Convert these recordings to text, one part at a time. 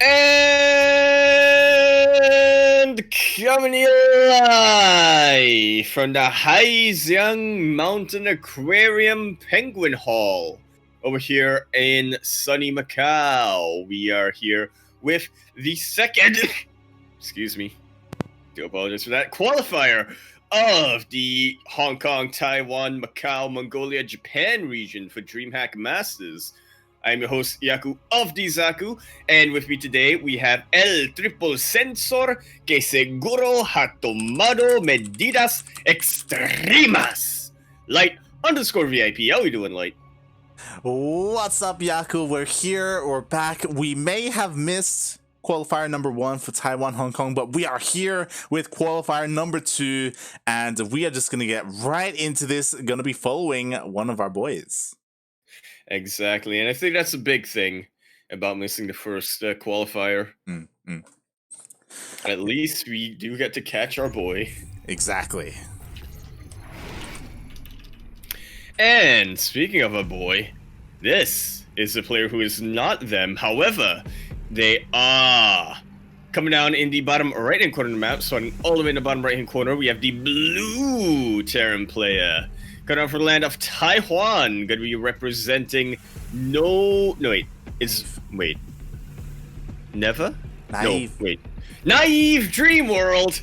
And coming here live from the Haijiang Mountain Aquarium Penguin Hall over here in sunny Macau. We are here with the second, excuse me, do apologize for that, qualifier of the Hong Kong, Taiwan, Macau, Mongolia, Japan region for DreamHack Masters. I'm your host, Yaku of Zaku, and with me today we have El Triple Sensor que seguro ha tomado medidas extremas. Light_VIP. How we doing, Light? What's up, Yaku? We're here. We're back. We may have missed qualifier number 1 for Taiwan, Hong Kong, but we are here with qualifier number 2, and we are just going to get right into this. Going to be following one of our boys. Exactly, and I think that's a big thing about missing the first qualifier. At least we do get to catch our boy. Exactly. And speaking of a boy, this is a player who is not them. However, they are coming down in the bottom right-hand corner of the map. Starting all the way in the bottom right-hand corner, we have the blue Terran player. Coming out from the land of Taiwan, going to be representing Naive. Naive Dream World.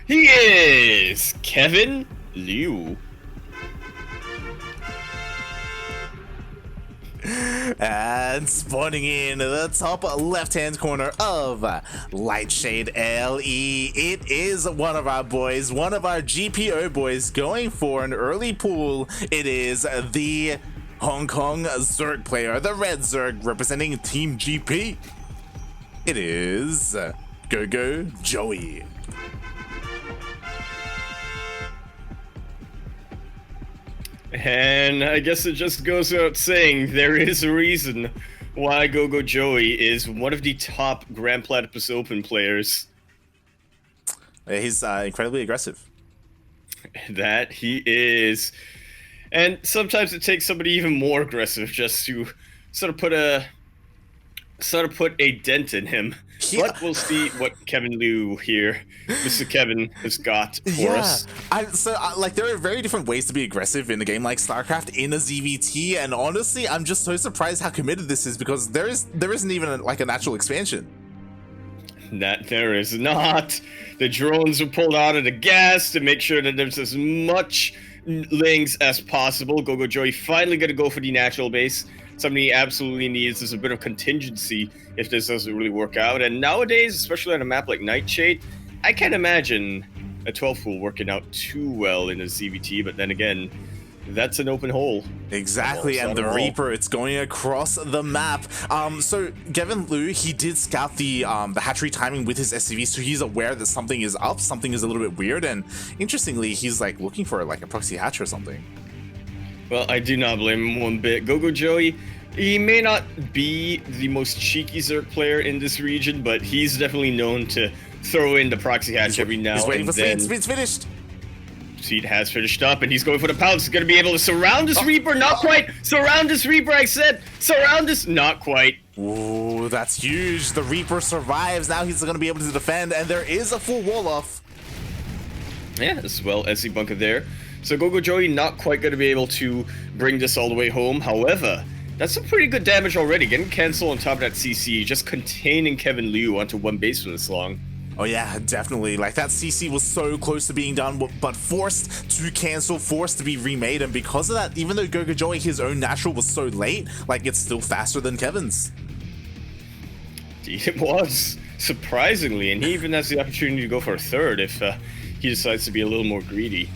He is KevinLiu. And spawning in the top left-hand corner of Lightshade LE, it is one of our boys, one of our GPO boys going for an early pull. It is the Hong Kong Zerg player, the Red Zerg representing Team GP. It is GogojOey. And I guess it just goes without saying, there is a reason why GogojOey is one of the top Grand Platypus Open players. He's incredibly aggressive. That he is. And sometimes it takes somebody even more aggressive just to sort of put a dent in him. Yeah. But we'll see what KevinLiu here, Mr. Kevin, has got for us. There are very different ways to be aggressive in a game like StarCraft in a ZvT, and honestly, I'm just so surprised how committed this is, because there isn't even a natural expansion. That there is not. The drones are pulled out of the gas to make sure that there's as much lings as possible. GogojOey finally going to go for the natural base. Something he absolutely needs is a bit of contingency if this doesn't really work out. And nowadays, especially on a map like Nightshade, I can't imagine a 12 pool working out too well in a ZvT, but then again, that's an open hole. Exactly, and the Reaper, it's going across the map. So KevinLiu, he did scout the hatchery timing with his SCV, so he's aware that something is up, something is a little bit weird, and interestingly, he's looking for a proxy hatch or something. Well, I do not blame him one bit. GogojOey, he may not be the most cheeky Zerg player in this region, but he's definitely known to throw in the proxy hatch every now and then. He's waiting for Speed's finished. Speed has finished up, and he's going for the pounce. He's going to be able to surround this Reaper. Not quite. Surround this Reaper, I said. Surround this. Not quite. Ooh, that's huge. The Reaper survives. Now he's going to be able to defend, and there is a full wall off. Yeah, as well as the bunker there. So GogojOey not quite going to be able to bring this all the way home. However, that's some pretty good damage already. Getting cancel on top of that CC, just containing KevinLiu onto one base for this long. Oh yeah, definitely. That CC was so close to being done, but forced to cancel, forced to be remade, and because of that, even though GogojOey, his own natural was so late, it's still faster than Kevin's. It was, surprisingly, and he even has the opportunity to go for a third if he decides to be a little more greedy.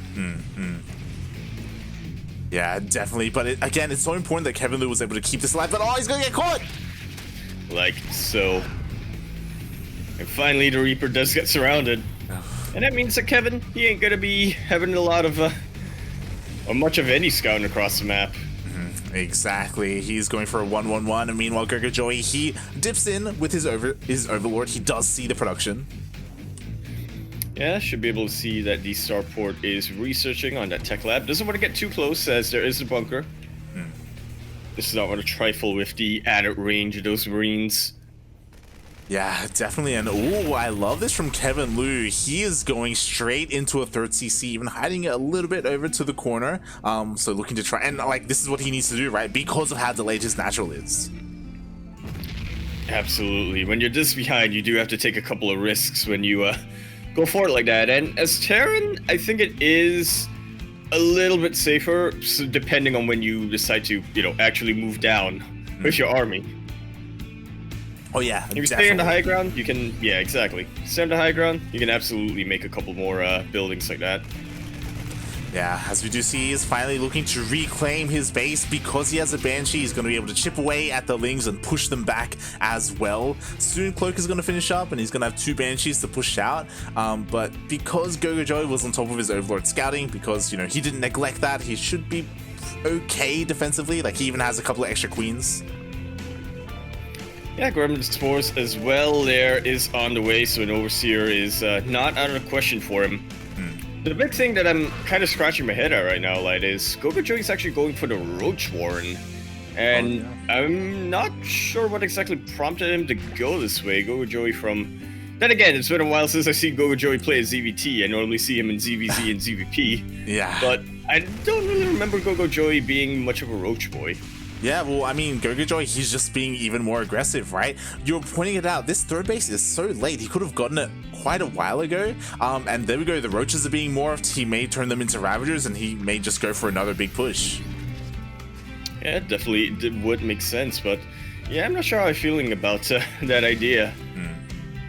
Yeah, definitely. But again, it's so important that KevinLiu was able to keep this alive. But he's gonna get caught. Like so. And finally, the Reaper does get surrounded, and that means that Kevin, he ain't gonna be having a lot of, or much of any scouting across the map. Exactly. He's going for a 1-1-1, and meanwhile, GogojOey, he dips in with his Overlord. He does see the production. Yeah, should be able to see that the starport is researching on that tech lab. Doesn't want to get too close as there is a bunker. This is not want to trifle with the added range of those Marines. Yeah, definitely. And ooh, I love this from KevinLiu. He is going straight into a third CC, even hiding it a little bit over to the corner. So looking to try, and like this is what he needs to do, right? Because of how delayed his natural is. Absolutely. When you're this behind, you do have to take a couple of risks when you go for it like that. And as Terran, I think it is a little bit safer, so depending on when you decide to, actually move down with your army. Oh yeah, if you stay on the high ground, you can, yeah, exactly. Stay on the high ground, you can absolutely make a couple more buildings like that. Yeah, as we do see, he is finally looking to reclaim his base. Because he has a Banshee, he's going to be able to chip away at the Lings and push them back as well. Soon Cloak is going to finish up and he's going to have 2 Banshees to push out. But because GogojOey was on top of his Overlord scouting, because, he didn't neglect that, he should be okay defensively. Like, he even has a couple of extra Queens. Yeah, Gremlin Spores as well there is on the way, so an Overseer is not out of the question for him. The big thing that I'm kind of scratching my head at right now, Light, is GogojOey is actually going for the Roach Warren. And I'm not sure what exactly prompted him to go this way. GogojOey from... Then again, it's been a while since I've seen GogojOey play as ZvT. I normally see him in ZvZ and ZvP. Yeah. But I don't really remember GogojOey being much of a Roach boy. Yeah, well, I mean, GogojOey, he's just being even more aggressive, right? You're pointing it out. This third base is so late. He could have gotten it quite a while ago. And there we go. The Roaches are being morphed. He may turn them into Ravagers, and he may just go for another big push. Yeah, definitely would make sense. But yeah, I'm not sure how I'm feeling about that idea.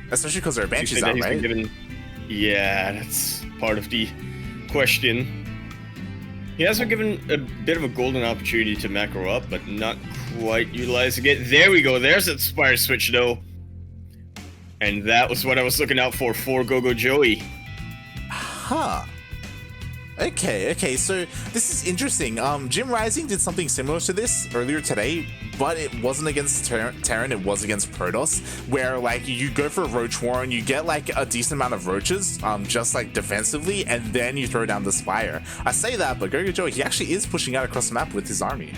Especially because there are Banshees out, right? Yeah, that's part of the question. He has been given a bit of a golden opportunity to macro up, but not quite utilizing it. There we go. There's that Spire switch, though. And that was what I was looking out for GogojOey. Huh. Okay, so this is interesting. Jim Rising did something similar to this earlier today, but it wasn't against Terran, it was against Protoss, where like you go for a Roach Warren, you get like a decent amount of Roaches, just like defensively, and then you throw down the Spire. I say that, but GogojOey, he actually is pushing out across the map with his army.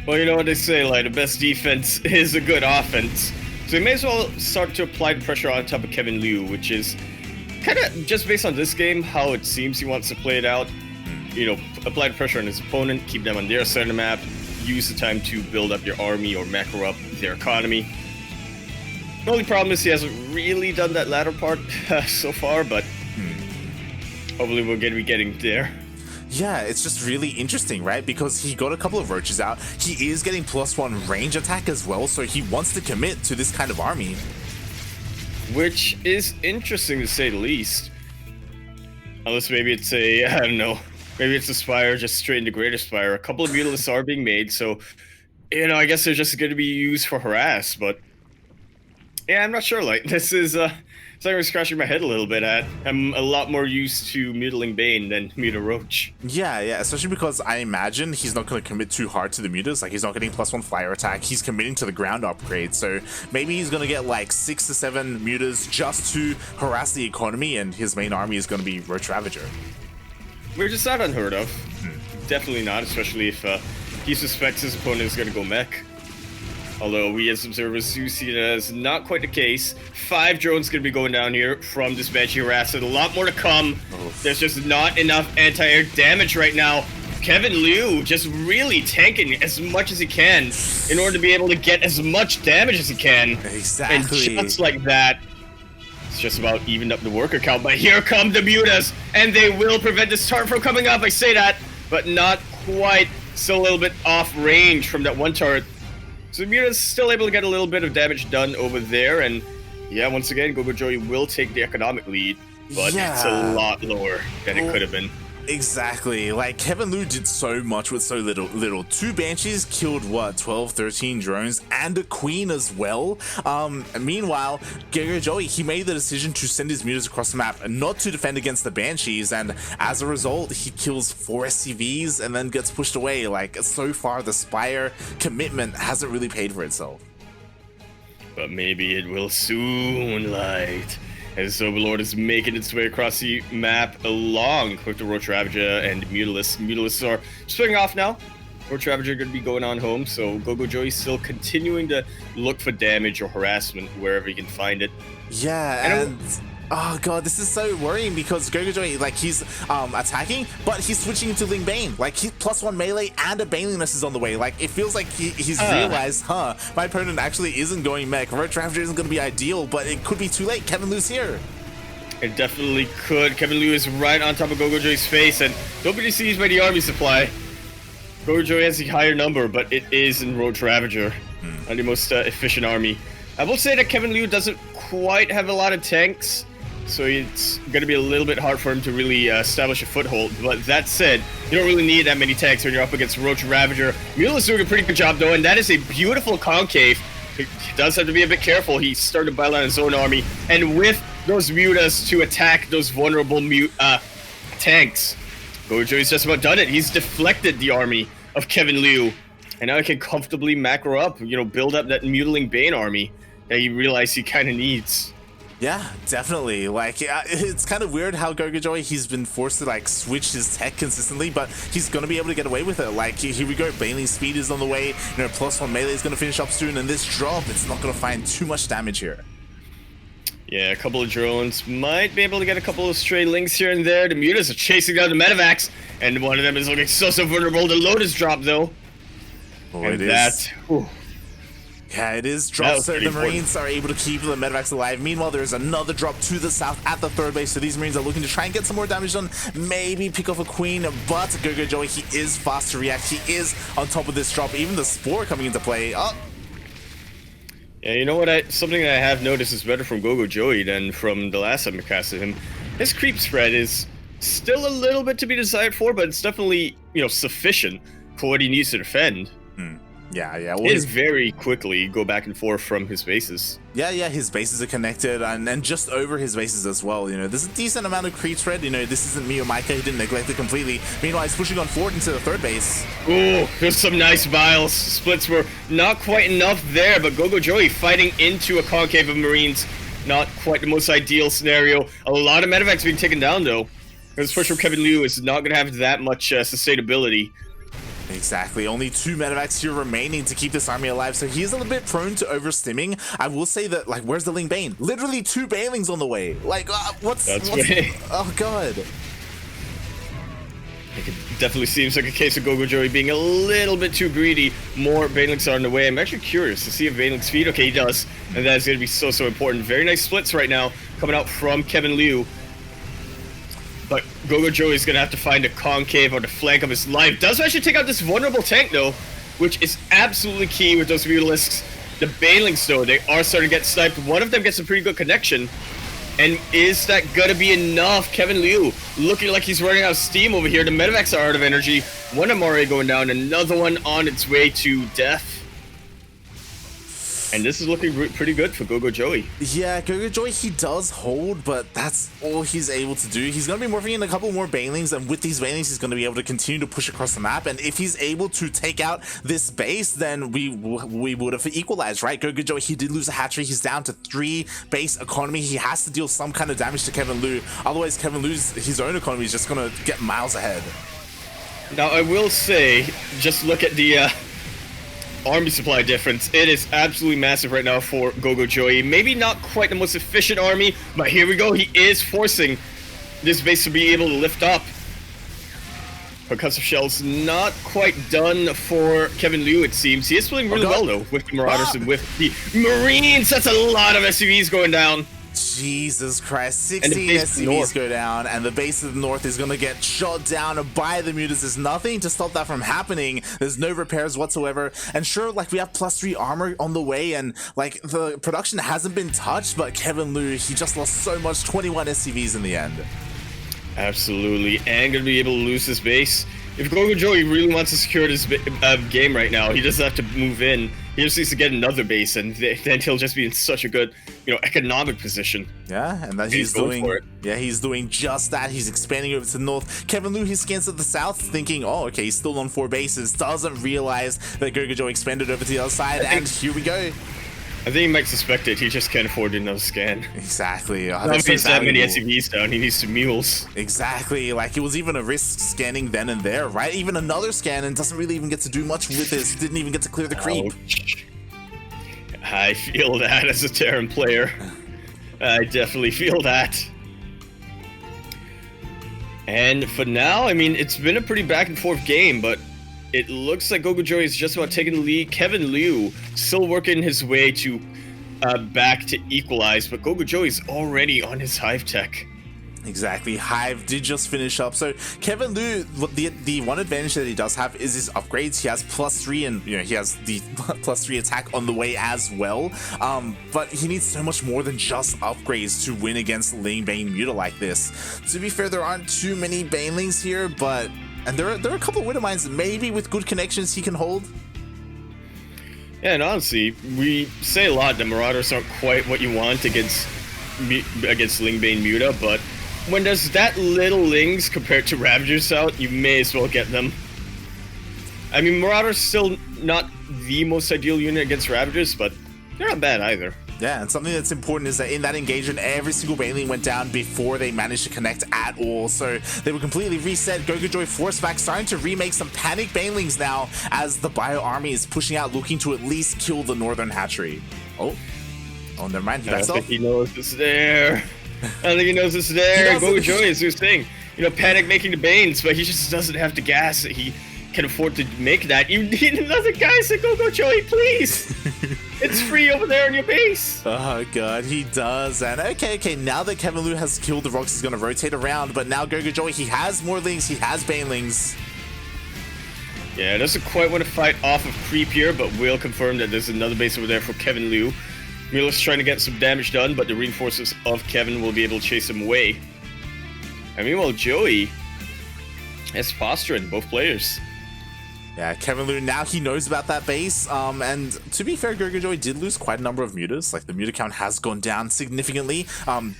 Well, you know what they say, like, the best defense is a good offense. So he may as well start to apply the pressure on top of KevinLiu, which is kind of just based on this game, how it seems he wants to play it out. Apply the pressure on his opponent, keep them on their side of the map, use the time to build up your army or macro up their economy. The only problem is he hasn't really done that latter part so far, but hopefully we'll be getting there. Yeah, it's just really interesting, right? Because he got a couple of Roaches out. He is getting +1 range attack as well, so he wants to commit to this kind of army. Which is interesting to say the least. Unless maybe it's a, I don't know, maybe it's a Spire just straight into Greater Spire. A couple of Mutalisks are being made, so, I guess they're just going to be used for harass, but yeah, I'm not sure, like, this is, it's like I'm scratching my head a little bit at. I'm a lot more used to Mutiling Bane than Muta Roach. Yeah, especially because I imagine he's not going to commit too hard to the mutas. Like, he's not getting +1 flyer attack. He's committing to the ground upgrade. So maybe he's going to get like 6 to 7 mutas just to harass the economy, and his main army is going to be Roach Ravager. Which is not unheard of. Definitely not, especially if he suspects his opponent is going to go mech. Although we as observers do see it as not quite the case. 5 drones going to be going down here from this Banshee harass. A lot more to come. There's just not enough anti-air damage right now. KevinLiu just really tanking as much as he can in order to be able to get as much damage as he can. Exactly. And just like that, it's just about evened up the worker count. But here come the mutas, and they will prevent this turret from coming up. I say that, but not quite. Still a little bit off range from that one turret. So Mira's still able to get a little bit of damage done over there, and yeah, once again, GogojOey will take the economic lead, but it's a lot lower than it could have been. Exactly. Like, KevinLiu did so much with so little. 2 Banshees killed, what, 12, 13 drones, and a Queen as well. Meanwhile, GogojOey, he made the decision to send his mutas across the map, not to defend against the Banshees, and as a result, he kills 4 SCVs and then gets pushed away. Like, so far, the Spire commitment hasn't really paid for itself. But maybe it will soon, Light. As Overlord is making its way across the map along with the Roach Ravager and Mutalisks. Mutalisks are splitting off now. Roach Ravager going to be going on home, so GogojOey still continuing to look for damage or harassment wherever he can find it. Yeah, and oh god, this is so worrying because GogojOey, like, he's attacking, but he's switching into Ling Bane. Like, he +1 melee and a Baneliness is on the way. Like, it feels like he's realized, my opponent actually isn't going mech. Roach Ravager isn't going to be ideal, but it could be too late. KevinLiu's here. It definitely could. KevinLiu is right on top of GogojOey's face, and nobody sees by the army supply. GogojOey has the higher number, but it is in Roach Ravager, the most efficient army. I will say that KevinLiu doesn't quite have a lot of tanks, so it's going to be a little bit hard for him to really establish a foothold. But that said, you don't really need that many tanks when you're up against Roach Ravager. Mule is doing a pretty good job, though, and that is a beautiful concave. He does have to be a bit careful. He started to byline his own army, and with those mutas to attack those vulnerable tanks, GogojOey's just about done it. He's deflected the army of KevinLiu, and now he can comfortably macro up, build up that Mutiling Bane army that he realized he kind of needs. Yeah, definitely. Like, it's kind of weird how GogojOey, he's been forced to, like, switch his tech consistently, but he's going to be able to get away with it. Like, here we go. Baneling speed is on the way. +1 melee is going to finish up soon, and this drop, it's not going to find too much damage here. Yeah, a couple of drones might be able to get a couple of stray links here and there. The mutas are chasing down the medevacs, and one of them is looking so vulnerable. The Lotus drop, though. Oh, and it is. Yeah, it is dropped, so the Marines are able to keep the medevacs alive. Meanwhile, there's another drop to the south at the third base, so these Marines are looking to try and get some more damage done, maybe pick off a Queen, but GogojOey, he is fast to react. He is on top of this drop. Even the Spore coming into play. Oh. Yeah, you know what? Something that I have noticed is better from GogojOey than from the last time I casted him. His creep spread is still a little bit to be desired for, but it's definitely, sufficient for what he needs to defend. Yeah. Well, he's very quickly go back and forth from his bases. Yeah, his bases are connected, and just over his bases as well. There's a decent amount of creep spread. This isn't me or Micah, he didn't neglect it completely. Meanwhile, he's pushing on forward into the third base. Ooh, there's some nice vials. Splits were not quite enough there, but GogojOey fighting into a concave of Marines. Not quite the most ideal scenario. A lot of medevacs being taken down, though. This push from KevinLiu is not going to have that much sustainability. Exactly. Only 2 medevacs here remaining to keep this army alive, so he is a little bit prone to overstimming. I will say that, like, where's the Ling Bane? Literally 2 Banelings on the way. Like, what's right. Oh, God. It definitely seems like a case of GogojOey being a little bit too greedy. More Banelings are on the way. I'm actually curious to see if Banelings feed. Okay, he does. And that's going to be so important. Very nice splits right now coming out from KevinLiu. But GogojOey is going to have to find a concave on the flank of his life. Does actually take out this vulnerable tank, though, which is absolutely key with those Mutalisks. The Banelings, though, they are starting to get sniped. One of them gets a pretty good connection. And is that going to be enough? KevinLiu looking like he's running out of steam over here. The medevacs are out of energy. One of them already going down. Another one on its way to death. And this is looking pretty good for GogojOey. Yeah, GogojOey, he does hold, but that's all he's able to do. He's going to be morphing in a couple more Banelings, and with these Banelings, he's going to be able to continue to push across the map. And if he's able to take out this base, then we would have equalized, right? GogojOey, he did lose a hatchery. He's down to 3 base economy. He has to deal some kind of damage to KevinLiu. Otherwise, KevinLiu's his own economy is just going to get miles ahead. Now, I will say, just look at the army supply difference. It is absolutely massive right now for GogojOey. Maybe not quite the most efficient army, but here we go. He is forcing this base to be able to lift up. Percussive Shell's not quite done for KevinLiu, it seems. He is playing really well, though, with the Marauders and with the Marines. That's a lot of SUVs going down. Jesus Christ, 16 SCVs go down, and the base of the north is going to get shot down by the mutas. There's nothing to stop that from happening. There's no repairs whatsoever. And sure, like, we have +3 armor on the way, and, like, the production hasn't been touched, but KevinLiu, he just lost so much, 21 SCVs in the end. Absolutely, and going to be able to lose his base. If GogojOey really wants to secure this game right now, he doesn't have to move in. He just needs to get another base, and then he'll just be in such a good, economic position. Yeah, and that he's doing. Yeah, he's doing just that. He's expanding over to the north. KevinLiu, he scans to the south, thinking, "Oh, okay, he's still on 4 bases." Doesn't realize that GogojOey expanded over to the other side, and here we go. I think he might suspect it. He just can't afford another scan. Exactly. Oh, Not that's so that many valuable. SCVs down. He needs some mules. Exactly. Like, it was even a risk scanning then and there, right? Even another scan and doesn't really even get to do much with this. Didn't even get to clear the creep. Ouch. I feel that as a Terran player. I definitely feel that. And for now, I mean, it's been a pretty back and forth game, but it looks like GogojOey is just about taking the lead. KevinLiu still working his way to back to equalize, but GogojOey is already on his Hive tech. Exactly. Hive did just finish up. So KevinLiu, the one advantage that he does have is his upgrades. He has +3 and he has the +3 attack on the way as well. But he needs so much more than just upgrades to win against Ling Bane Muta like this. To be fair, there aren't too many Banelings here, but there are a couple of Widowmines maybe with good connections he can hold. Yeah, and honestly, we say a lot that Marauders aren't quite what you want against Ling Bane Muta, but when there's that little Lings compared to Ravagers out, you may as well get them. I mean, Marauders still not the most ideal unit against Ravagers, but they're not bad either. Yeah, and something that's important is that in that engagement, every single Baneling went down before they managed to connect at all. So they were completely reset. GogojOey forced back, starting to remake some panic Banelings now as the Bio Army is pushing out, looking to at least kill the Northern Hatchery. Oh, never mind. He backs I off. think he knows it's there. I don't think he knows it's there. GogojOey is his thing. Panic making the Banes, but he just doesn't have the gas that he can afford to make that. You need another guy, so GogojOey, please. It's free over there in your base. Oh god, he does. And okay, now that KevinLiu has killed the rocks, he's gonna rotate around, but now GogojOey, he has more Lings, he has Banelings. Yeah, doesn't quite want to fight off of creep here, but will confirm that there's another base over there for KevinLiu. Mila's trying to get some damage done, but the reinforcements of Kevin will be able to chase him away. And meanwhile, Joey is fostering both players. Yeah, KevinLiu, now he knows about that base, and to be fair, GogojOey did lose quite a number of mutas. Like, the muta count has gone down significantly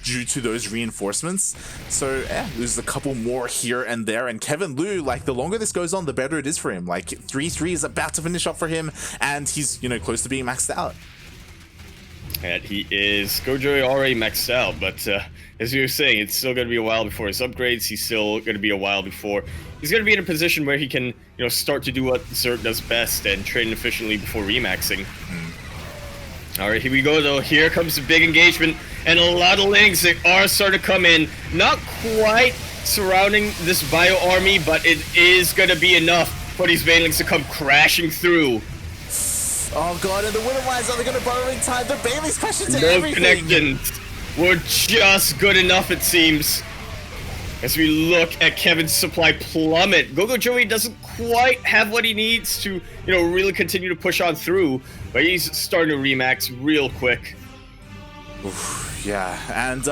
due to those reinforcements. So, yeah, loses a couple more here and there, and KevinLiu, like, the longer this goes on, the better it is for him. Like, 3-3 is about to finish up for him, and he's, close to being maxed out. And he is. GogojOey already maxed out, but as you were saying, it's still going to be a while before his upgrades. He's still going to be a while before he's going to be in a position where he can, start to do what Zerg does best and train efficiently before remaxing. All right, here we go, though. Here comes the big engagement, and a lot of Lings that are starting to come in. Not quite surrounding this Bio Army, but it is going to be enough for these Banelings to come crashing through. Oh god, and the Widowmines, are they going to borrow in time? The Banelings crash into No everything! connections were just good enough, it seems. As we look at Kevin's supply plummet, GogojOey doesn't quite have what he needs to, really continue to push on through, but he's starting to remax real quick. Oof, yeah, and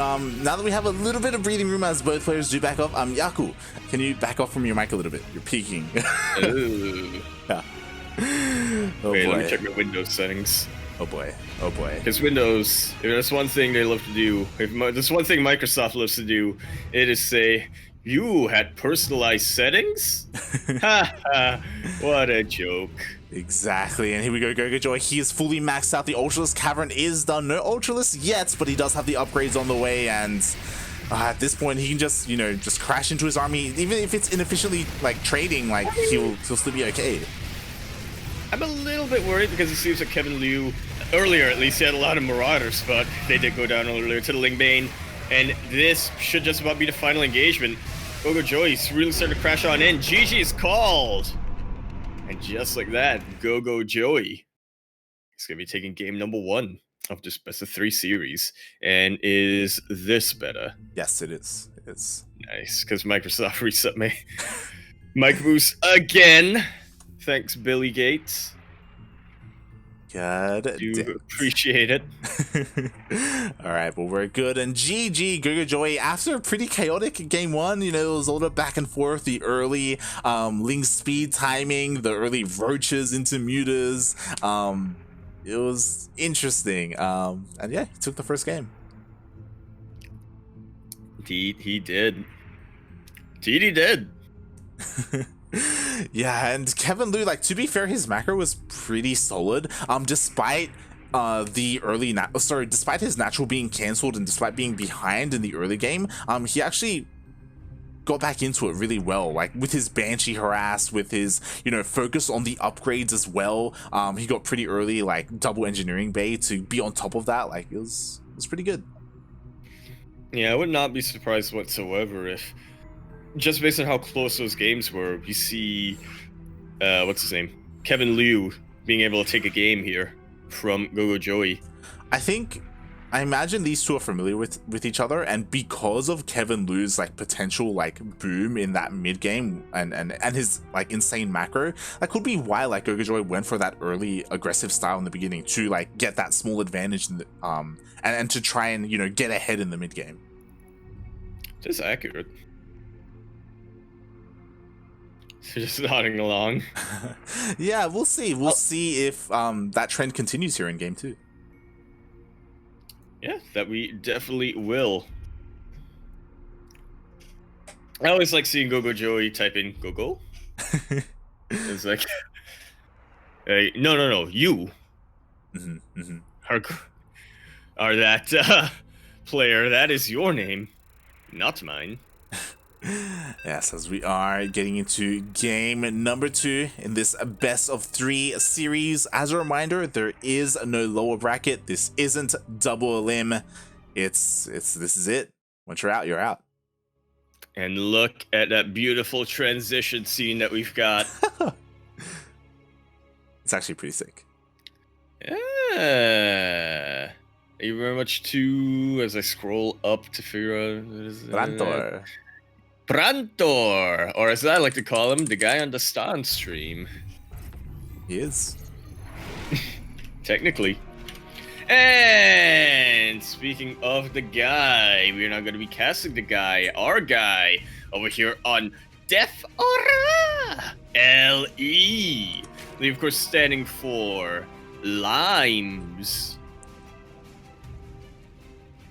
now that we have a little bit of breathing room as both players do back off, Yaku, can you back off from your mic a little bit? You're peaking. Yeah. Oh Wait, boy. let me check my Windows settings. Oh boy. Because Windows, if there's one thing they love to do, if there's one thing Microsoft loves to do, it is say, you had personalized settings? Ha ha, what a joke. Exactly, and here we go, GogojOey. He is fully maxed out. The Ultralisk Cavern is done. No Ultralisk yet, but he does have the upgrades on the way, and at this point, he can just, just crash into his army. Even if it's inefficiently, trading, he'll still be okay. I'm a little bit worried because it seems like KevinLiu, earlier at least, he had a lot of Marauders, but they did go down earlier to the Ling Bane, and this should just about be the final engagement. GogojOey's really starting to crash on in. GG is called! And just like that, GogojOey is going to be taking game number 1 of this best of 3 series. And is this better? Yes, it is. It is. Nice, because Microsoft reset me. Mic boost again. Thanks, Billy Gates. God Do appreciate it. All right, well, we're good. And GG, GogojOey, after a pretty chaotic game 1, it was a little back and forth. The early Ling speed timing, the early roaches into mutas. It was interesting. And yeah, he took the first game. He did. He did. Yeah, and KevinLiu, to be fair, his macro was pretty solid, despite despite his natural being cancelled and despite being behind in the early game, he actually got back into it really well, like with his Banshee harass, with his, you know, focus on the upgrades as well. He got pretty early, like double engineering bay to be on top of that. Like it was pretty good. Yeah, I would not be surprised whatsoever if, just based on how close those games were, you see, what's his name, KevinLiu being able to take a game here from GogojOey. I imagine these two are familiar with each other, and because of KevinLiu's like potential like boom in that mid game and his like insane macro, that could be why like GogojOey went for that early aggressive style in the beginning to like get that small advantage in the, and to try and, you know, get ahead in the mid game. Just accurate. So just nodding along. Yeah, we'll see. We'll see if that trend continues here in game 2. Yeah, that we definitely will. I always like seeing GogojOey type in Gogo. It's like, hey, no, you are that player. That is your name, not mine. Yes, as we are getting into game number 2 in this best of 3 series. As a reminder, there is no lower bracket. This isn't double elim. This is it. Once you're out, you're out. And look at that beautiful transition scene that we've got. It's actually pretty sick. Yeah. Thank you very much too. As I scroll up to figure out Rantor. Prantor, or as I like to call him, the guy on the Stan stream. He is. Technically. And speaking of the guy, we're now going to be casting the guy, our guy, over here on Def Aura LE. Of course, standing for limes.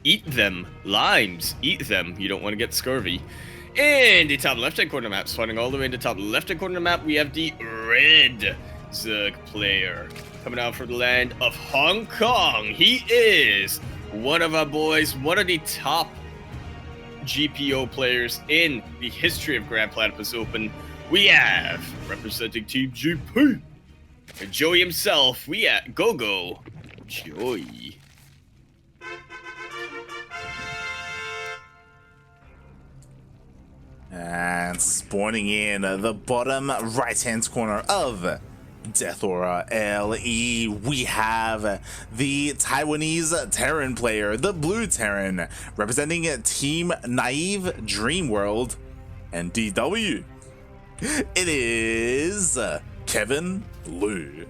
Eat them. Limes. Eat them. You don't want to get scurvy. In the top left-hand corner map, spawning all the way in the top left-hand corner map, we have the red Zerg player coming out from the land of Hong Kong. He is one of our boys, one of the top GPO players in the history of Grand Platypus Open. We have, representing Team GP, Joey himself, we at GogojOey. And spawning in the bottom right-hand corner of Death Aura LE, we have the Taiwanese Terran player, the Blue Terran, representing Team Naive Dreamworld and DW. It is KevinLiu.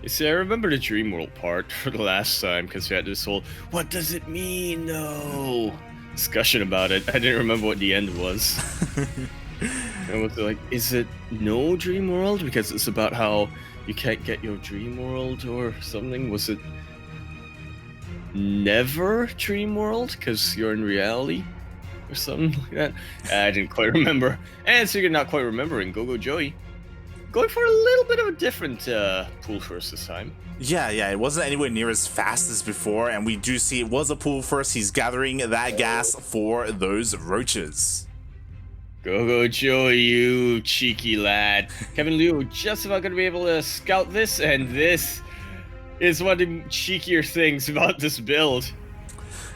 You see, I remember the Dreamworld part for the last time because we had this whole "what does it mean?" no discussion about it. I didn't remember what the end was. I was like, is it no Dreamworld because it's about how you can't get your Dreamworld or something? Was it never Dreamworld because you're in reality or something like that? I didn't quite remember. And so you're not quite remembering GogojOey. Going for a little bit of a different pool first this time. Yeah, it wasn't anywhere near as fast as before, and we do see it was a pool first. He's gathering that gas for those roaches. GogojOey, you cheeky lad. KevinLiu just about going to be able to scout this, and this is one of the cheekier things about this build.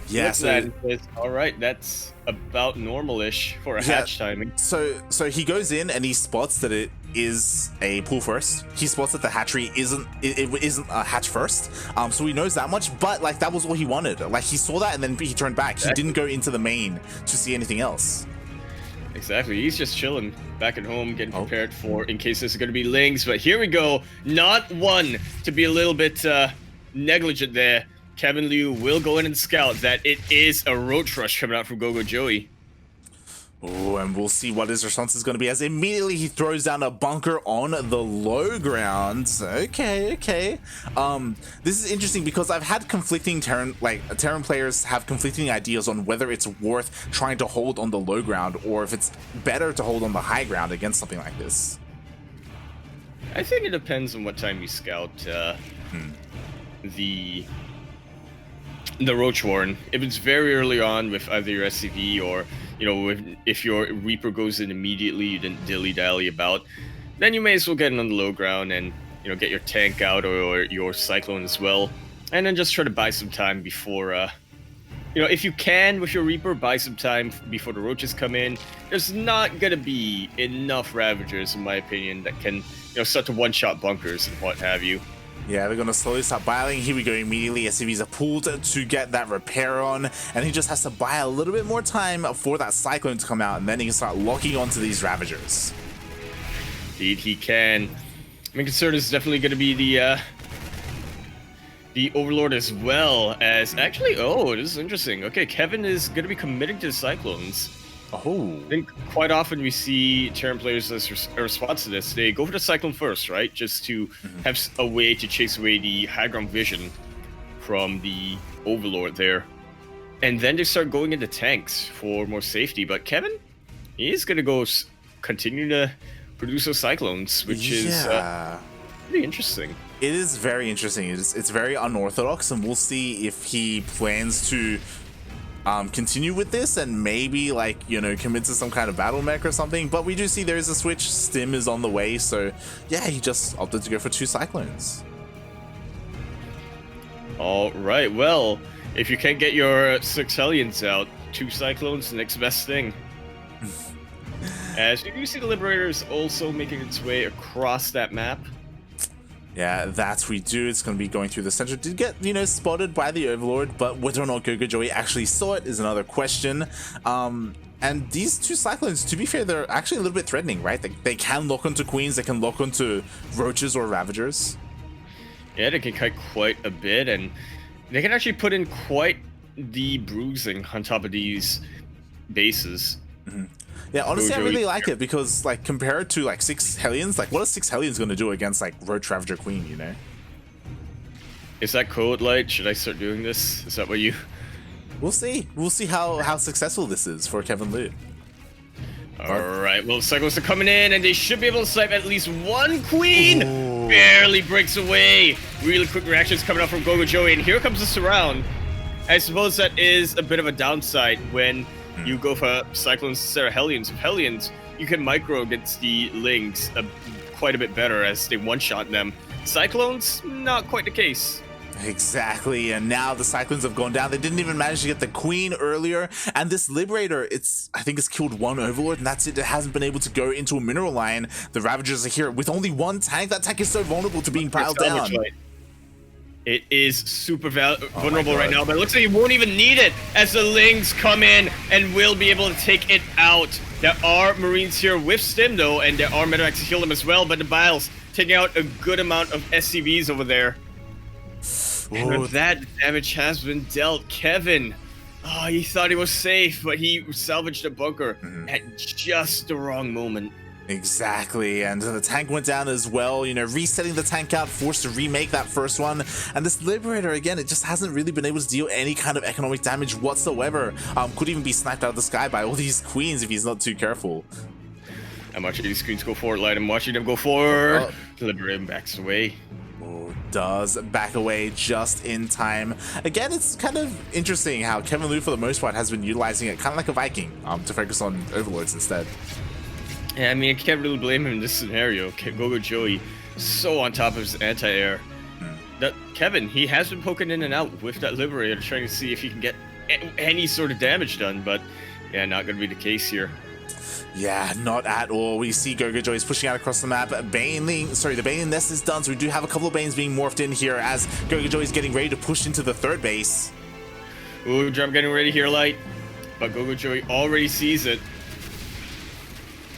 Yeah, so all right, that's about normal-ish for a hatch timing. So he goes in and he spots that it is a pool first. He spots that the hatchery isn't a hatch first. So he knows that much, but like that was all he wanted. Like he saw that and then he turned back. Exactly. He didn't go into the main to see anything else. Exactly. He's just chilling back at home, getting prepared for in case this is going to be Lings. But here we go. Not one to be a little bit negligent there. KevinLiu will go in and scout that it is a roach rush coming out from GogojOey. Oh, and we'll see what his response is going to be as immediately he throws down a bunker on the low ground. Okay. This is interesting because I've had conflicting Terran players have conflicting ideas on whether it's worth trying to hold on the low ground or if it's better to hold on the high ground against something like this. I think it depends on what time you scout the Roach Warren. If it's very early on with either your SCV or, you know, if your Reaper goes in immediately, you didn't dilly-dally about, then you may as well get it on the low ground and, you know, get your tank out or your Cyclone as well. And then just try to buy some time before, you know, if you can with your Reaper, buy some time before the Roaches come in. There's not going to be enough Ravagers, in my opinion, that can, you know, start to one-shot bunkers and what have you. Yeah, they're going to slowly start biling. Here we go immediately. SCVs are pulled to get that repair on, and he just has to buy a little bit more time for that Cyclone to come out, and then he can start locking onto these Ravagers. Indeed, he can. My concern is definitely going to be the Overlord as well as... Actually, oh, this is interesting. Okay, Kevin is going to be committing to the Cyclones. Oh. I think quite often we see Terran players as a response to this. They go for the Cyclone first, right? Just to have a way to chase away the high ground vision from the Overlord there. And then they start going into tanks for more safety. But Kevin, he's going to go continue to produce those Cyclones, which is pretty interesting. It is very interesting. It's very unorthodox, and we'll see if he plans to continue with this and maybe, like, you know, commit to some kind of battle mech or something. But we do see there is a switch. Stim is on the way, so yeah, he just opted to go for 2 Cyclones. All right, well, if you can't get your 6 Hellions out, 2 Cyclones, the next best thing. As you do see the Liberators also making its way across that map. Yeah, that we do. It's going to be going through the center. Did get, you know, spotted by the Overlord, but whether or not GogojOey actually saw it is another question. And these 2 Cyclones, to be fair, they're actually a little bit threatening, right? They can lock onto Queens, they can lock onto Roaches or Ravagers. Yeah, they can kite quite a bit, and they can actually put in quite the bruising on top of these bases. Yeah, honestly, I really like it because, like, compared to, like, 6 Hellions, like, what is 6 Hellions going to do against, like, Roach Ravager Queen, you know? Is that code, Light? Should I start doing this? Is that what you... We'll see. We'll see how successful this is for KevinLiu. Alright, well, Cyclones are coming in, and they should be able to snipe at least 1 Queen! Ooh. Barely breaks away. Really quick reactions coming up from GogojOey, and here comes the surround. I suppose that is a bit of a downside when you go for Cyclones instead of Hellions. With Hellions, you can micro against the Lings quite a bit better as they one-shot them. Cyclones, not quite the case. Exactly, and now the Cyclones have gone down. They didn't even manage to get the Queen earlier, and this Liberator, I think it's killed 1 Overlord, and that's it. It hasn't been able to go into a mineral line. The Ravagers are here with only 1 tank. That tank is so vulnerable to being piled down. It is super vulnerable right now, but it looks like he won't even need it as the Lings come in and will be able to take it out. There are Marines here with Stim, though, and there are Medivacs to heal them as well, but the Biles taking out a good amount of SCVs over there. And that damage has been dealt. Kevin, he thought he was safe, but he salvaged a bunker at just the wrong moment. Exactly, and the tank went down as well, you know, resetting the tank out, forced to remake that first one. And this Liberator, again, it just hasn't really been able to deal any kind of economic damage whatsoever. Could even be sniped out of the sky by all these Queens if he's not too careful. I'm watching these Queens go forward, Light. I'm watching them go forward. The Liberator backs away. Does back away just in time. Again, it's kind of interesting how KevinLiu, for the most part, has been utilizing it kind of like a Viking to focus on Overlords instead. Yeah, I mean, I can't really blame him in this scenario. GogojOey so on top of his anti-air. That Kevin, he has been poking in and out with that Liberator, trying to see if he can get any sort of damage done, but yeah, not going to be the case here. Yeah, not at all. We see GogojOey is pushing out across the map. The Baneling nest is done, so we do have a couple of Banes being morphed in here as GogojOey is getting ready to push into the 3rd base. Ooh, jump getting ready here, Light. But GogojOey already sees it.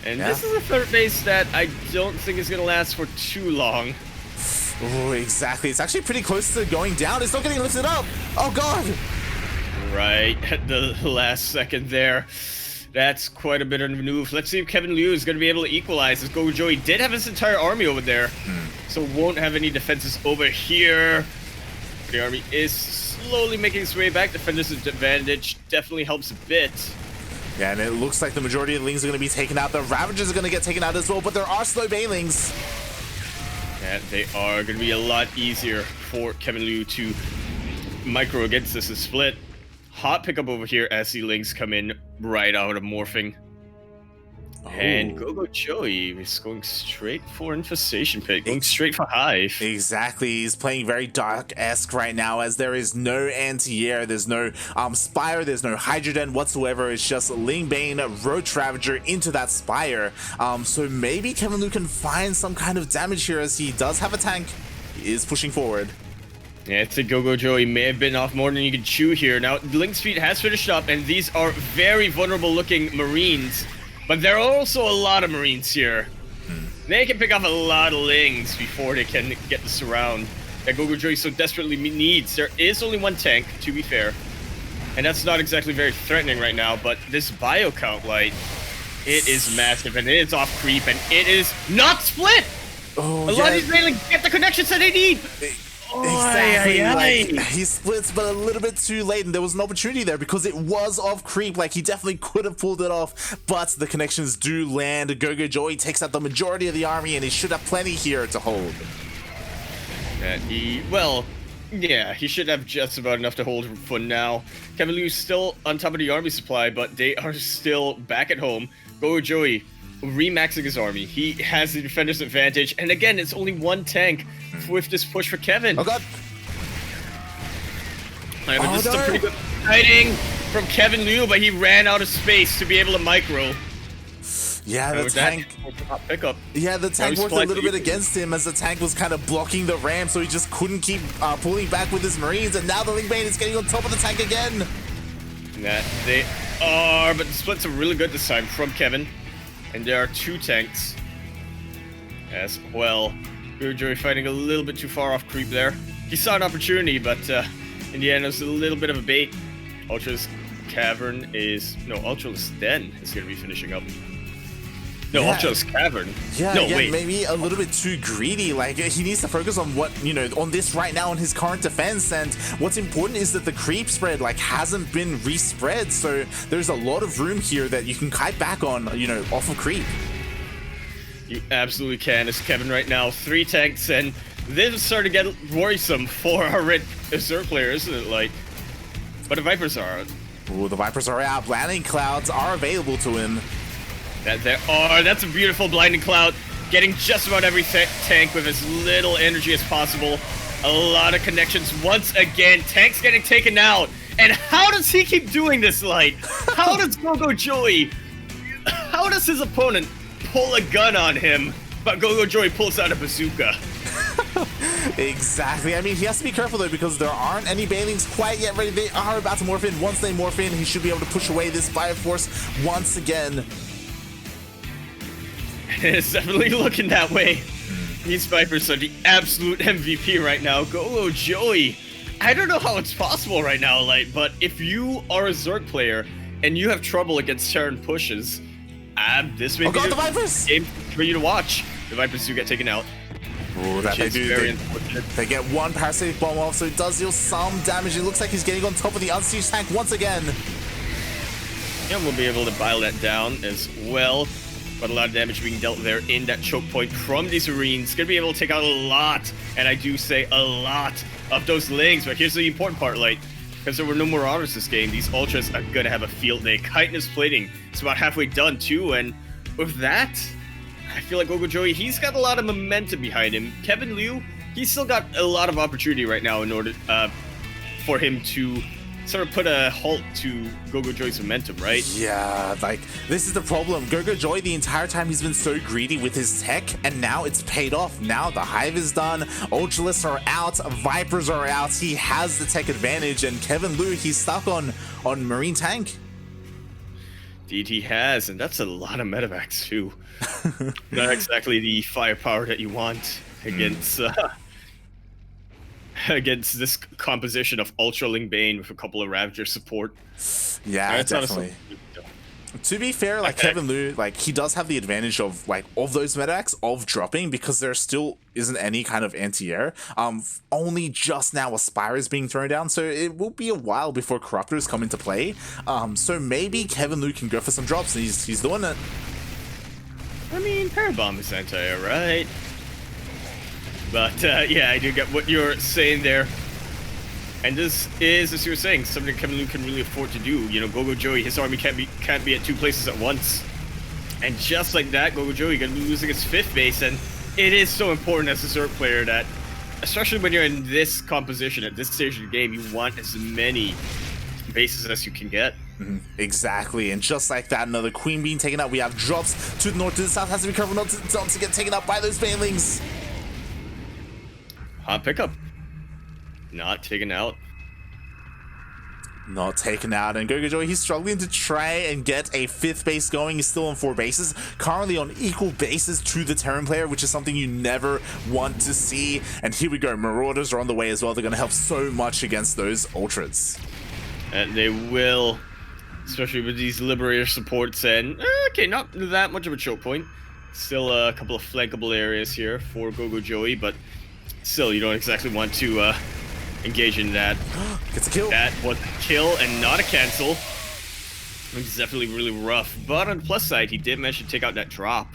And this is a 3rd base that I don't think is going to last for too long. Oh, exactly. It's actually pretty close to going down. It's not getting lifted up. Oh, God. Right at the last second there. That's quite a bit of a move. Let's see if KevinLiu is going to be able to equalize, as GogojOey did have his entire army over there. So won't have any defenses over here. The army is slowly making its way back. Defender's advantage definitely helps a bit. Yeah, and it looks like the majority of the Lings are going to be taken out. The Ravagers are going to get taken out as well, but there are slow Banelings. And they are going to be a lot easier for KevinLiu to micro against this split. Hot pickup over here as the Lings come in right out of morphing. And GogojOey is going straight for Infestation Pit, going straight for Hive. Exactly, he's playing very Dark-esque right now as there is no anti-air, there's no Spire, there's no Hydrogen whatsoever. It's just Lingbane, Roach Ravager into that Spire. So maybe KevinLiu can find some kind of damage here as he does have a tank. He is pushing forward. Yeah, it's a GogojOey may have been off more than you can chew here. Now, Link's feet has finished up, and these are very vulnerable looking Marines. But there are also a lot of Marines here. They can pick off a lot of Lings before they can get the surround that GogojOey so desperately needs. There is only one tank, to be fair. And that's not exactly very threatening right now, but this bio count light, it is massive, and it is off creep, and it is not split! A lot of these Railings get the connections that they need! Exactly, like, he splits but a little bit too late, and there was an opportunity there because it was off creep. Like, he definitely could have pulled it off, but the connections do land. GogojOey takes out the majority of the army, and he should have plenty here to hold. He should have just about enough to hold for now. KevinLiu's still on top of the army supply, but they are still back at home. GogojOey remaxing his army. He has the defender's advantage, and again, it's only one tank with this push for Kevin. Oh god. This is a pretty good fighting from KevinLiu, but he ran out of space to be able to micro. Yeah, the tank. Yeah, the tank worked a little bit against him as the tank was kind of blocking the ramp, so he just couldn't keep pulling back with his Marines, and now the Lingbane is getting on top of the tank again. That they are, but the splits are really good this time from Kevin. And there are two tanks as well. GogojOey fighting a little bit too far off creep there. He saw an opportunity, but in the end, it was a little bit of a bait. Ultra's Cavern is... No, Ultra's Den is going to be finishing up. No, yeah. Ultra's Cavern. Yeah, no, yeah, wait. Maybe a little bit too greedy. Like, he needs to focus on what, on this right now in his current defense. And what's important is that the creep spread, hasn't been respread. So there's a lot of room here that you can kite back on, off of creep. You absolutely can. As Kevin right now, 3 tanks, and this is starting to get worrisome for our red Zerg player, isn't it? But the Vipers are out. Ooh, the Vipers are out. Landing clouds are available to him. That's a beautiful blinding cloud, getting just about every tank with as little energy as possible. A lot of connections once again. Tanks getting taken out. And how does he keep doing this, Light? How does GogojOey, how does his opponent pull a gun on him, but GogojOey pulls out a bazooka? Exactly. I mean, he has to be careful though, because there aren't any Banelings quite yet ready. They are about to morph in. Once they morph in, he should be able to push away this Fire Force once again. It's definitely looking that way. These Vipers are the absolute MVP right now. GogojOey. I don't know how it's possible right now, but if you are a Zerg player and you have trouble against Terran pushes, this may be the Vipers! Game for you to watch. The Vipers do get taken out. Oh, that they do. They get one parasitic bomb off, so it does deal some damage. It looks like he's getting on top of the unsieged tank once again. And we'll be able to bile that down as well. But a lot of damage being dealt there in that choke point from these Marines. Gonna be able to take out a lot, and I do say a lot, of those Lings. But here's the important part, because there were no more Marauders this game, these Ultras are gonna have a field day. Chitinous plating is about halfway done too, and with that, I feel like GogojOey, he's got a lot of momentum behind him. KevinLiu, he's still got a lot of opportunity right now in order for him to sort of put a halt to GogojOey's momentum, right? Yeah, this is the problem. GogojOey, the entire time, he's been so greedy with his tech, and now it's paid off. Now the Hive is done, Ultralists are out, Vipers are out, he has the tech advantage, and KevinLiu, he's stuck on Marine Tank. Indeed he has, and that's a lot of medevacs too. Not exactly the firepower that you want against against this composition of Ultra Lingbane with a couple of Ravager support. Yeah, definitely. To be fair, KevinLiu, he does have the advantage of those medevacs of dropping, because there still isn't any kind of anti-air. Only just now a Spire is being thrown down, so it will be a while before Corruptors come into play. So maybe KevinLiu can go for some drops, and he's doing it. I mean, Parabomb is anti-air, right? But yeah, I do get what you're saying there. And this is, as you were saying, something KevinLiu can really afford to do. You know, GogojOey, his army can't be at 2 places at once. And just like that, GogojOey gonna be losing his 5th base, and it is so important as a Zerg player that, especially when you're in this composition, at this stage of the game, you want as many bases as you can get. Exactly, and just like that, another queen being taken out. We have drops to the north, to the south, has to be careful not to get taken out by those banelings. Hot pickup. Not taken out. Not taken out, and GogojOey, he's struggling to try and get a 5th base going. He's still on 4 bases, currently on equal bases to the Terran player, which is something you never want to see. And here we go, Marauders are on the way as well. They're going to help so much against those Ultras. And they will, especially with these Liberator supports, and okay, not that much of a choke point. Still a couple of flankable areas here for GogojOey, but still, you don't exactly want to engage in that. Gets a kill. That was a kill and not a cancel. It's definitely really rough. But on the plus side, he did manage to take out that drop.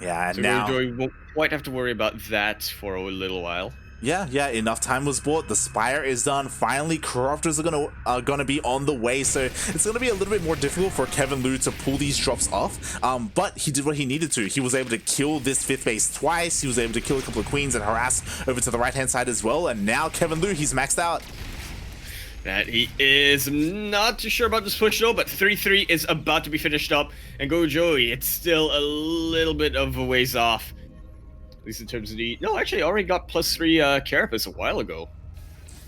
Yeah, and so now GogojOey won't quite have to worry about that for a little while. Yeah, enough time was bought. The Spire is done. Finally, Corruptors are gonna be on the way, so it's gonna be a little bit more difficult for KevinLiu to pull these drops off. But he did what he needed to. He was able to kill this 5th base twice. He was able to kill a couple of queens and harass over to the right-hand side as well. And now KevinLiu, he's maxed out. That he is. Not too sure about this push though, but 3-3 is about to be finished up, and GogojOey, it's still a little bit of a ways off. At least in terms of the... No, actually, I already got +3 Carapace a while ago.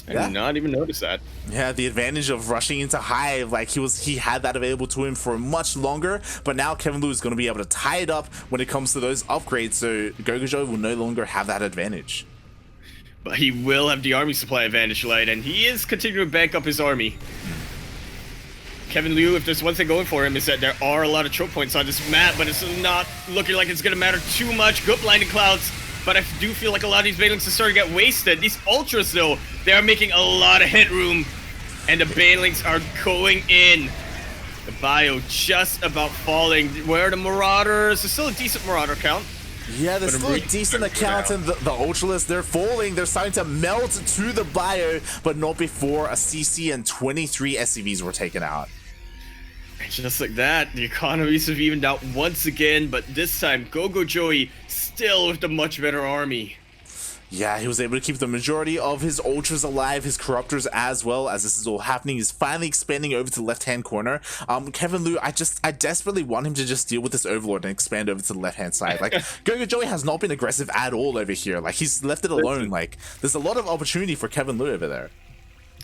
I did not even notice that. Yeah, the advantage of rushing into Hive, like he had that available to him for much longer, but now KevinLiu is going to be able to tie it up when it comes to those upgrades, so GogojOey will no longer have that advantage. But he will have the army supply advantage, Light, and he is continuing to bank up his army. KevinLiu, if there's one thing going for him, is that there are a lot of choke points on this map, but it's not looking like it's going to matter too much. Good blinding clouds, but I do feel like a lot of these banelings are starting to get wasted. These Ultras, though, they are making a lot of headroom, and the banelings are going in. The bio just about falling. Where are the Marauders? There's still a decent Marauder count. Yeah, there's still a decent account, and the Ultralists, they're falling. They're starting to melt to the bio, but not before a CC and 23 SCVs were taken out. Just like that, the economies have evened out once again, but this time GogojOey still with a much better army. Yeah, he was able to keep the majority of his Ultras alive, his Corruptors as well. As this is all happening, he's finally expanding over to the left-hand corner. KevinLiu, I desperately want him to just deal with this Overlord and expand over to the left-hand side. Like, GogojOey has not been aggressive at all over here. Like, he's left it alone. Like, there's a lot of opportunity for KevinLiu over there.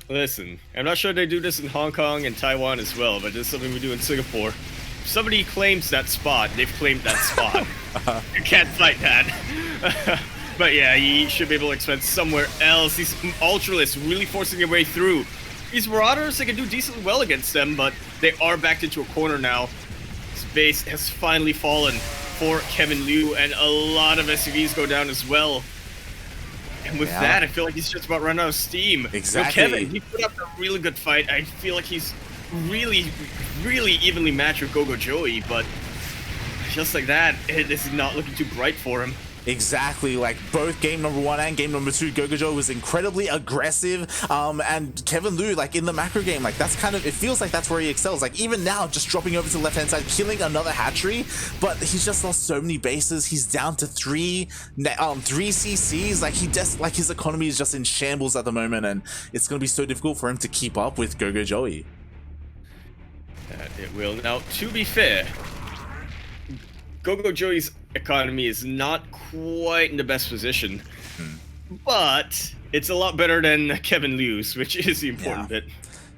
Listen, I'm not sure they do this in Hong Kong and Taiwan as well, but this is something we do in Singapore. If somebody claims that spot, they've claimed that spot. You can't fight that. But yeah, he should be able to expand somewhere else. These Ultralists really forcing their way through. These Marauders, they can do decently well against them, but they are backed into a corner now. His base has finally fallen for KevinLiu, and a lot of SCVs go down as well. And with that, I feel like he's just about run out of steam. Exactly. So Kevin, he put up a really good fight. I feel like he's really, really evenly matched with GogojOey, but just like that, this is not looking too bright for him. Exactly, like both game number 1 and game number 2, GogojOey was incredibly aggressive, and KevinLiu, like in the macro game, like that's kind of, it feels like that's where he excels. Like even now, just dropping over to the left hand side, killing another hatchery, but he's just lost so many bases. He's down to 3 CCs. Like he just, like his economy is just in shambles at the moment, and it's gonna be so difficult for him to keep up with GogojOey. It will. Now, to be fair, GogojOey's economy is not quite in the best position, but it's a lot better than KevinLiu's, which is the important bit.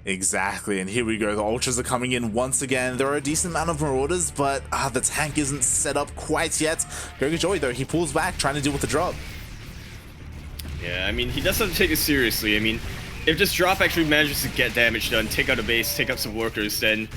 Exactly, and here we go. The Ultras are coming in once again. There are a decent amount of Marauders, but the tank isn't set up quite yet. GogojOey, though, he pulls back, trying to deal with the drop. Yeah, I mean, he does have to take it seriously. I mean, if this drop actually manages to get damage done, take out a base, take out some workers, then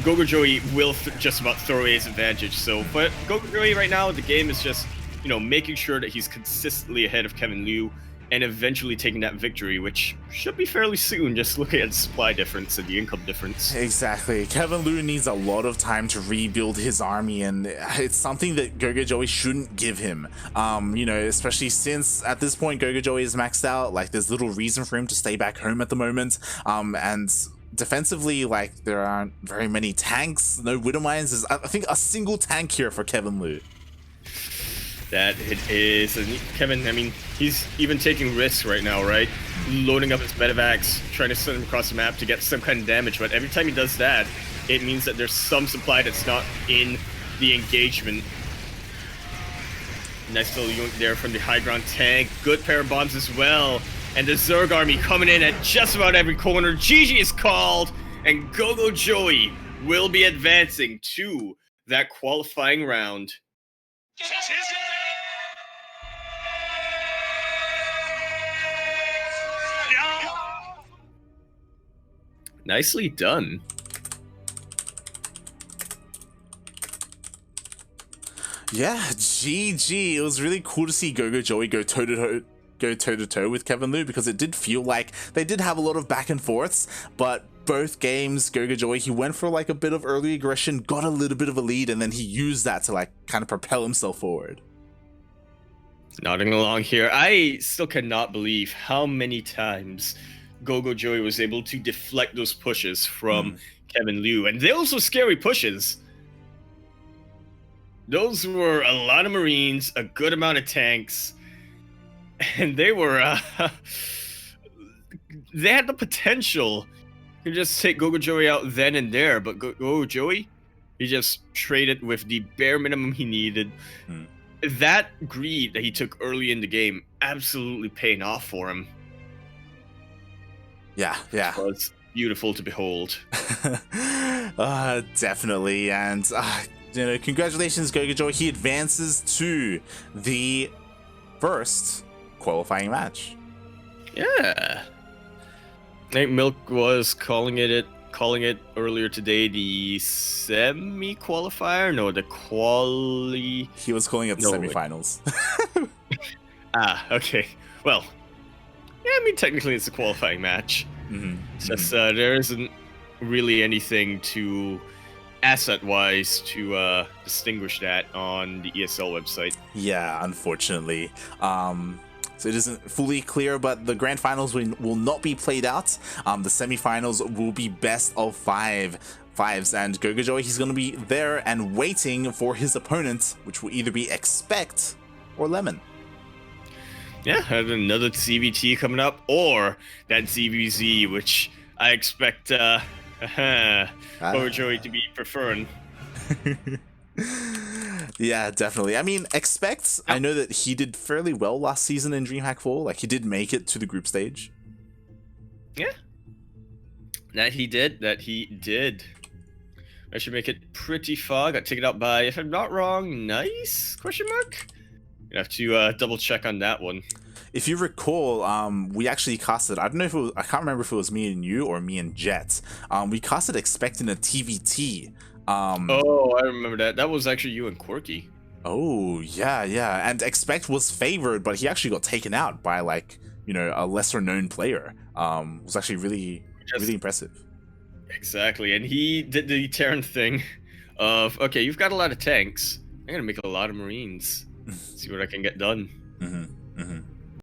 GogojOey will just about throw away his advantage. So, but GogojOey right now, the game is just, you know, making sure that he's consistently ahead of KevinLiu. and eventually taking that victory, which should be fairly soon, just looking at the supply difference and the income difference. Exactly. KevinLiu needs a lot of time to rebuild his army, and it's something that GogojOey shouldn't give him. You know, especially since at this point GogojOey is maxed out, like there's little reason for him to stay back home at the moment. And defensively, like there aren't very many tanks, no widow mines. There's, I think, a single tank here for KevinLiu. That it is. And Kevin, I mean, he's even taking risks right now, right? Loading up his medevacs, trying to send him across the map to get some kind of damage, but every time he does that, it means that there's some supply that's not in the engagement. Nice little unit there from the high ground tank. Good pair of bombs as well. And the Zerg army coming in at just about every corner. GG is called, and GogojOey will be advancing to that qualifying round. Nicely done. Yeah, GG. It was really cool to see GogojOey go toe-to-toe with KevinLiu, because it did feel like they did have a lot of back and forths, but both games, GogojOey, he went for like a bit of early aggression, got a little bit of a lead, and then he used that to like kind of propel himself forward. Nodding along here, I still cannot believe how many times GogojOey was able to deflect those pushes from KevinLiu, and those were scary pushes. Those were a lot of Marines, a good amount of tanks, and they were they had the potential to just take GogojOey out then and there, but GogojOey, he just traded with the bare minimum he needed. That greed that he took early in the game absolutely paying off for him. Yeah. It was beautiful to behold. Definitely, and you know, congratulations, GogojOey. He advances to the first qualifying match. Yeah. I think Milk was calling it earlier today the semi-qualifier. No, the quali. He was calling it the semifinals. Okay. Well, yeah, I mean, technically it's a qualifying match. It's just there isn't really anything to asset-wise to distinguish that on the ESL website. Yeah, unfortunately. So it isn't fully clear, but the grand finals will not be played out. The semifinals will be best of fives, and GogojOey, he's going to be there and waiting for his opponent, which will either be Expect or Lemon. Yeah, and another ZvT coming up, or that ZvZ, which I expect GogojOey to be preferring. Yeah, definitely. I mean, Expect, I know that he did fairly well last season in DreamHack 4. Like, he did make it to the group stage. Yeah. That he did. I should make it pretty far. Got taken out by, if I'm not wrong, Nice? Question mark? You have to double check on that one. If you recall, we actually casted, I don't know if it was, I can't remember if it was me and you or me and Jet. We casted Expect in a TVT. Oh, I remember that. That was actually you and Quirky. Oh, yeah. And Expect was favored, but he actually got taken out by, like, you know, a lesser known player. It was actually really impressive. Exactly. And he did the Terran thing of, okay, you've got a lot of tanks. I'm going to make a lot of Marines. See what I can get done.